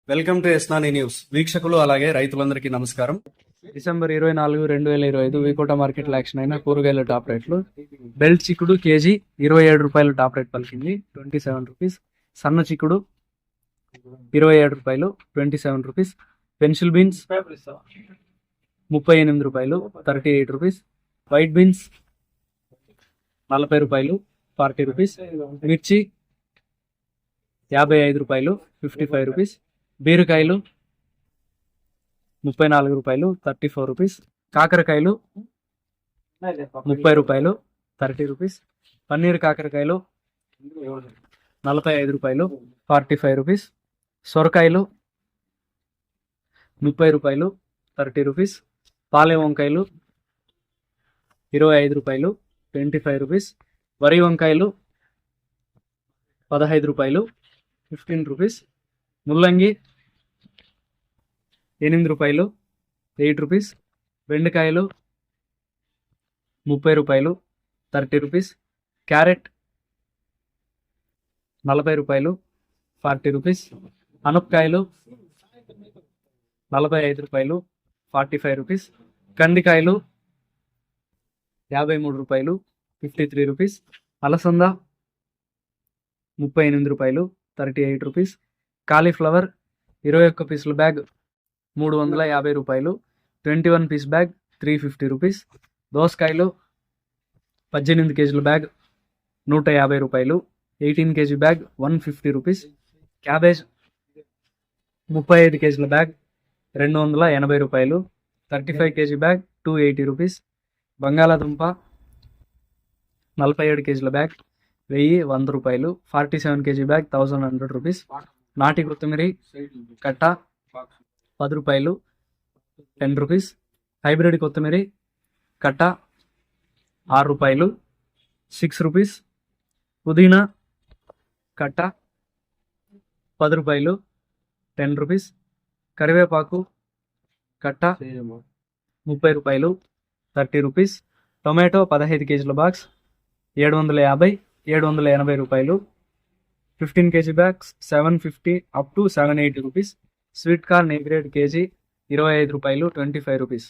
Welcome to ఎస్నాని news. వీక్షకులు అలాగే రైతులందరికీ నమస్కారం. డిసెంబర్ 24, 2025 వికోట మార్కెట్ లో యాక్షన్ అయిన కూరగాయల టాప్ రేట్లు. బెల్ట్ చిక్కుడు కేజీ 27 రూపాయలు టాప్ రేట్ పలికింది, 27 రూపీస్. సన్న చిక్కుడు 27 రూపాయలు, 27 రూపీస్. పెన్సిల్ బీన్స్ 38 రూపాయలు, 38 రూపీస్. వైట్ బీన్స్ 40 రూపాయలు, 40 రూపీస్. మిర్చి 55 రూపాయలు, 55 రూపీస్. బీరకాయలు 34 రూపాయలు, 34 రూపీస్. కాకరకాయలు 30 రూపాయలు, 30 రూపీస్. పన్నీర్ కాకరకాయలు 45 రూపాయలు, 45 రూపీస్. సొరకాయలు 30 రూపాయలు, 30 రూపీస్. పాలెం వంకాయలు 25 రూపాయలు, 25 రూపీస్. వరి వంకాయలు 15 రూపాయలు, 15 రూపీస్. ముల్లంగి 8 రూపాయలు, 8 రూపీస్. బెండకాయలు 30 రూపాయలు, 30 రూపీస్. క్యారెట్ 40 రూపాయలు, 40 రూపీస్. అనపకాయలు 45 రూపాయలు, 45 రూపీస్. కందికాయలు 53 రూపాయలు, 53 రూపీస్. అలసంద 38 రూపాయలు, 38 రూపీస్. కాలీఫ్లవర్ 21 పీసుల బ్యాగ్ 350 రూపాయలు, 21 పీస్ బ్యాగ్ 350 రూపీస్. దోసకాయలు 18 కేజీల బ్యాగ్ 150 రూపాయలు, 18 కేజీ బ్యాగ్ 150 రూపీస్. క్యాబేజ్ 35 కేజీల బ్యాగ్ 280 రూపాయలు, 35 కేజీ బ్యాగ్ 280 రూపీస్. బంగాళాదుంప 47 కేజీల బ్యాగ్ 100 రూపాయలు, 47 కేజీ బ్యాగ్ 1100 రూపీస్. నాటి కొత్తిమీరి కట్ట 10 రూపాయలు, 10 రూపీస్. హైబ్రిడ్ కొత్తిమీరి కట్ట 6 రూపాయలు, 6 రూపీస్. పుదీనా కట్ట 10 రూపాయలు, 10 రూపీస్. కరివేపాకు కట్ట 30 రూపాయలు, 30 రూపీస్. టొమాటో 15 కేజీల బాక్స్ 750, 780 రూపాయలు, 15 KG bags 750 up to 780 rupees. Sweet corn A grade KG 25 రూపాయలు, 25 రూపీస్.